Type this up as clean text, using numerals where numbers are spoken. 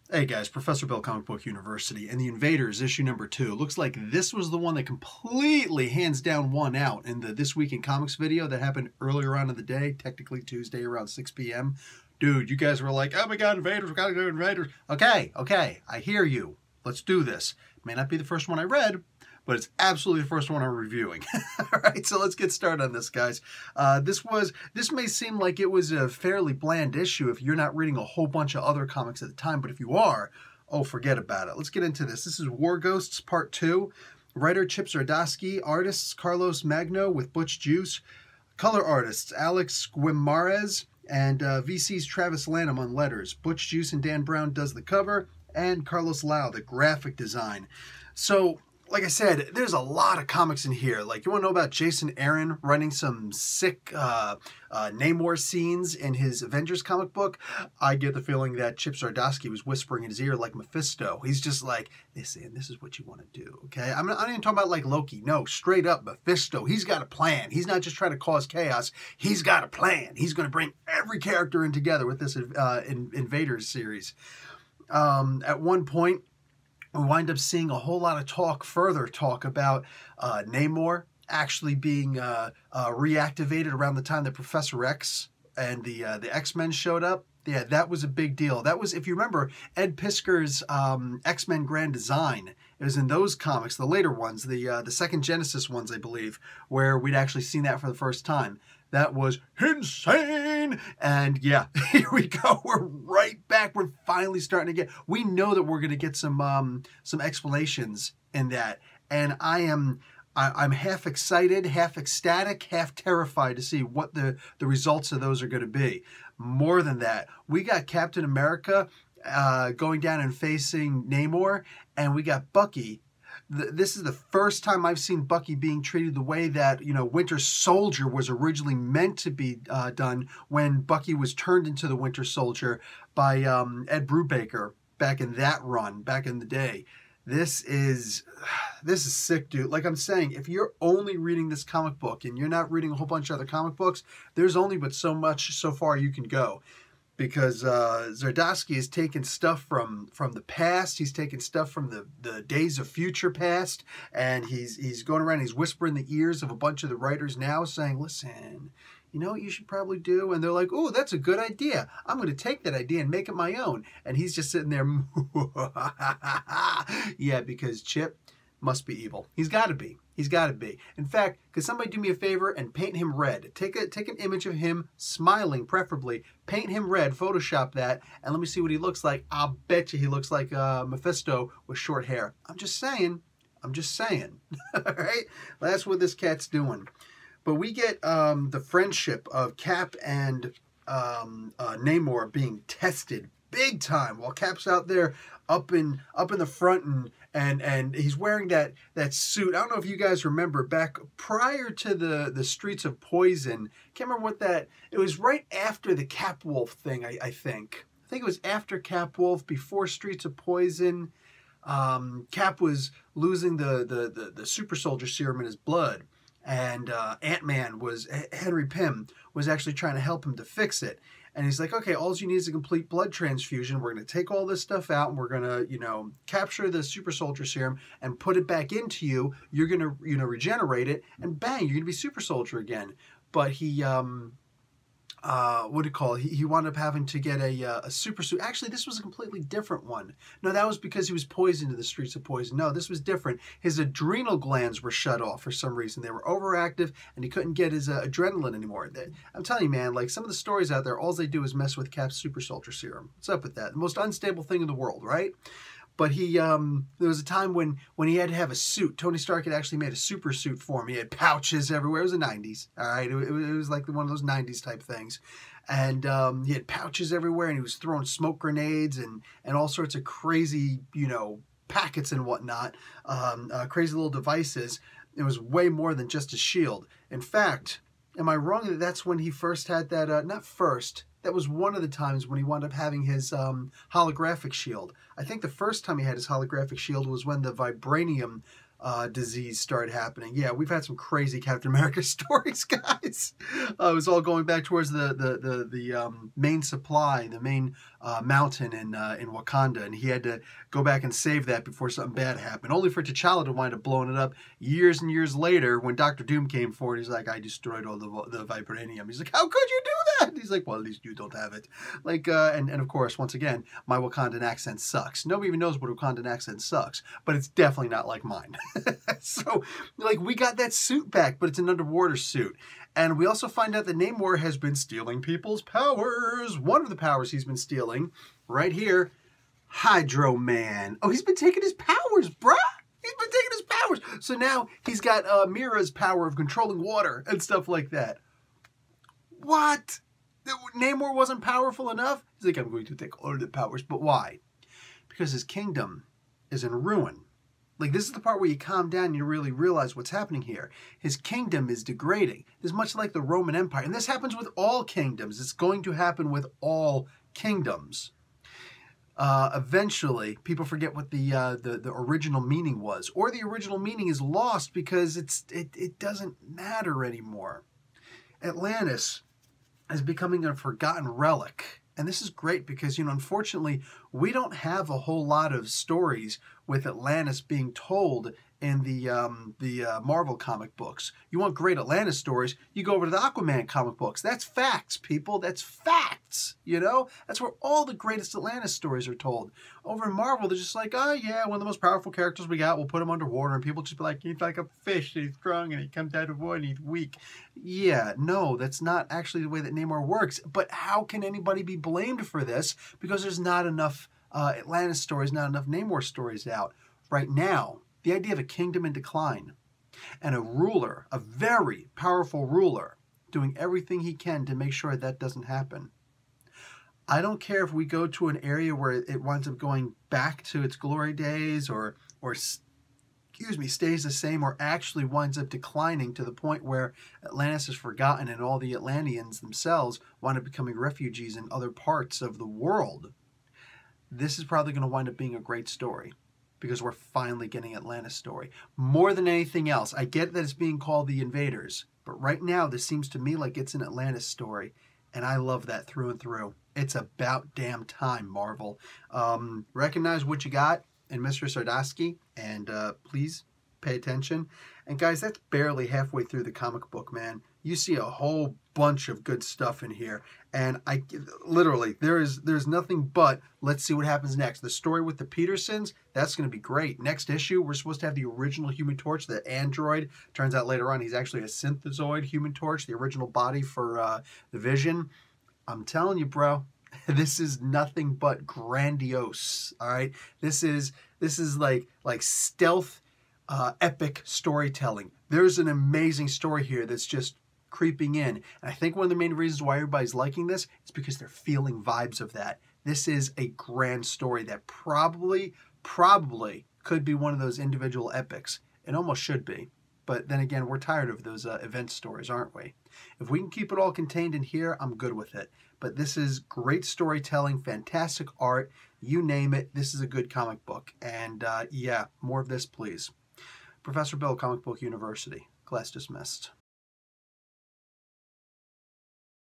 Hey guys, Professor Bill, Comic Book University, and the Invaders issue number 2. Looks like this was the one that completely hands down won out in the This Week in Comics video that happened earlier on in the day, technically Tuesday around 6 p.m. Dude, you guys were like, oh my god, Invaders, we gotta do Invaders. Okay, I hear you. Let's do this. May not be the first one I read, but it's absolutely the first one I'm reviewing. All right, so let's get started on this, guys. This may seem like it was a fairly bland issue if you're not reading a whole bunch of other comics at the time, but if you are, oh, forget about it. Let's get into this. This is War Ghosts Part 2. Writer Chip Zdarsky, artists Carlos Magno with Butch Juice, color artists Alex Guimarães, and VC's Travis Lanham on letters. Butch Juice and Dan Brown does the cover, and Carlos Lau, the graphic design. So, like I said, there's a lot of comics in here. Like, you want to know about Jason Aaron running some sick Namor scenes in his Avengers comic book? I get the feeling that Chip Zdarsky was whispering in his ear like Mephisto. He's just like, listen, this is what you want to do, okay? I'm not even talking about like Loki. No, straight up Mephisto. He's got a plan. He's not just trying to cause chaos. He's got a plan. He's going to bring every character in together with this Invaders series. At one point, we wind up seeing a whole lot of further talk about Namor actually being reactivated around the time that Professor X and the X-Men showed up. Yeah, that was a big deal. That was, if you remember, Ed Pisker's X-Men Grand Design. It was in those comics, the later ones, the second Genesis ones, I believe, where we'd actually seen that for the first time. That was insane. And yeah, here we go. We're right back. We're finally starting to get, we know that we're going to get some explanations in that. And I'm half excited, half ecstatic, half terrified to see what the results of those are going to be. More than that, we got Captain America going down and facing Namor, and we got Bucky. This is the first time I've seen Bucky being treated the way that, you know, Winter Soldier was originally meant to be done when Bucky was turned into the Winter Soldier by Ed Brubaker back in that run, back in the day. This is sick, dude. Like I'm saying, if you're only reading this comic book and you're not reading a whole bunch of other comic books, there's only but so much so far you can go. Because Zdarsky has taken stuff from the past, he's taken stuff from the days of future past, and he's going around, he's whispering the ears of a bunch of the writers now saying, listen, you know what you should probably do? And they're like, oh, that's a good idea. I'm going to take that idea and make it my own. And he's just sitting there, yeah, because Chip must be evil. He's got to be. He's got to be. In fact, could somebody do me a favor and paint him red? Take an image of him smiling, preferably. Paint him red, Photoshop that, and let me see what he looks like. I'll bet you he looks like Mephisto with short hair. I'm just saying. I'm just saying. All right? That's what this cat's doing. But we get the friendship of Cap and Namor being tested big time while Cap's out there up in the front and he's wearing that suit. I don't know if you guys remember back prior to the Streets of Poison. Can't remember what that. It was right after the Capwolf thing. I think it was after Capwolf, before Streets of Poison. Cap was losing the super soldier serum in his blood, and Ant-Man Henry Pym was actually trying to help him to fix it. And he's like, okay, all you need is a complete blood transfusion. We're going to take all this stuff out, and we're going to, you know, capture the super soldier serum and put it back into you. You're going to, you know, regenerate it, and bang, you're going to be super soldier again. But he, what do you call it? He wound up having to get a super suit. Actually, this was a completely different one. No, that was because he was poisoned in the Streets of Poison. No, this was different. His adrenal glands were shut off for some reason. They were overactive, and he couldn't get his adrenaline anymore. I'm telling you, man, like some of the stories out there, all they do is mess with Cap's super soldier serum. What's up with that? The most unstable thing in the world, right? But he, there was a time when he had to have a suit. Tony Stark had actually made a super suit for him. He had pouches everywhere. It was the 90s, all right? It was like one of those 90s type things. And he had pouches everywhere, and he was throwing smoke grenades and all sorts of crazy, you know, packets and whatnot, crazy little devices. It was way more than just a shield. In fact, am I wrong that that's when he first had that, not first, that was one of the times when he wound up having his holographic shield. I think the first time he had his holographic shield was when the vibranium disease started happening. Yeah, we've had some crazy Captain America stories, guys. It was all going back towards the main supply, the main mountain in Wakanda, and he had to go back and save that before something bad happened, only for T'Challa to wind up blowing it up years and years later when Dr. Doom came forward. He's like, I destroyed all the vibranium. He's like, how could you do that? He's like, well, at least you don't have it. Like, and of course, once again, my Wakandan accent sucks. Nobody even knows what Wakandan accent sucks, but it's definitely not like mine. So, like, we got that suit back, but it's an underwater suit. And we also find out that Namor has been stealing people's powers. One of the powers he's been stealing, right here, Hydro Man. Oh, he's been taking his powers, bruh. He's been taking his powers. So now he's got Mira's power of controlling water and stuff like that. What? Namor wasn't powerful enough? He's like, I'm going to take all of the powers. But why? Because his kingdom is in ruin. Like, this is the part where you calm down and you really realize what's happening here. His kingdom is degrading. It's much like the Roman Empire. And this happens with all kingdoms. It's going to happen with all kingdoms. Eventually, people forget what the original meaning was. Or the original meaning is lost because it doesn't matter anymore. Atlantis is becoming a forgotten relic. And this is great because, unfortunately, we don't have a whole lot of stories with Atlantis being told in the Marvel comic books. You want great Atlantis stories, you go over to the Aquaman comic books. That's facts, people. That's facts, That's where all the greatest Atlantis stories are told. Over in Marvel, they're just like, oh, yeah, one of the most powerful characters we got, we'll put him underwater, and people just be like, he's like a fish, and he's strong, and he comes out of water, and he's weak. Yeah, no, that's not actually the way that Namor works. But how can anybody be blamed for this? Because there's not enough Atlantis stories, not enough Namor stories out right now. The idea of a kingdom in decline and a ruler, a very powerful ruler, doing everything he can to make sure that doesn't happen. I don't care if we go to an area where it winds up going back to its glory days or stays the same or actually winds up declining to the point where Atlantis is forgotten and all the Atlanteans themselves wind up becoming refugees in other parts of the world. This is probably going to wind up being a great story. Because we're finally getting Atlantis story. More than anything else, I get that it's being called the Invaders, but right now this seems to me like it's an Atlantis story, and I love that through and through. It's about damn time, Marvel. Recognize what you got in Mr. Sardosky, and please pay attention. And guys, that's barely halfway through the comic book, man. You see a whole bunch of good stuff in here, and I literally there's nothing but let's see what happens next. The story with the Petersons, that's going to be great. Next issue, we're supposed to have the original Human Torch, the android. Turns out later on he's actually a synthezoid Human Torch, the original body for the Vision. I'm telling you, bro, this is nothing but grandiose. All right, this is like stealth, epic storytelling. There's an amazing story here that's just creeping in. And I think one of the main reasons why everybody's liking this is because they're feeling vibes of that. This is a grand story that probably could be one of those individual epics. It almost should be. But then again, we're tired of those event stories, aren't we? If we can keep it all contained in here, I'm good with it. But this is great storytelling, fantastic art, you name it. This is a good comic book. And yeah, more of this, please. Professor Bill, Comic Book University. Class dismissed.